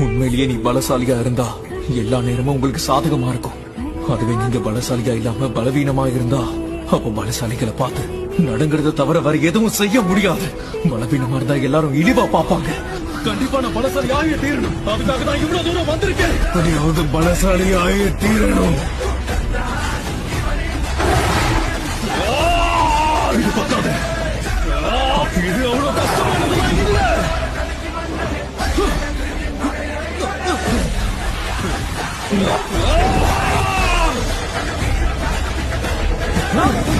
உண்மையிலேயே நீ பலசாலியா இருந்தா எல்லா நேரமும் உங்களுக்கு சாதகமா இருக்கும். அதுவே நீங்க பலசாலியா இல்லாம பலவீனமா இருந்தா அப்போ பலசாலிகளை பார்த்து நடுங்கிறத தவிர வேற எதுவும் செய்ய முடியாது. பலவீனமா இருந்தா எல்லாரும் இழிவா பாப்பாங்க. கண்டிப்பா நான் பலசாலி ஆகிய தீரணும். அதுக்காக தான் இவ்வளவு தூரம் வந்திருக்கேன். நீயாவது பலசாலி ஆகிய தீரணும். இது பத்தாது. இது அவ்வளவு கஷ்டமானதுலாம் இல்ல. Ah!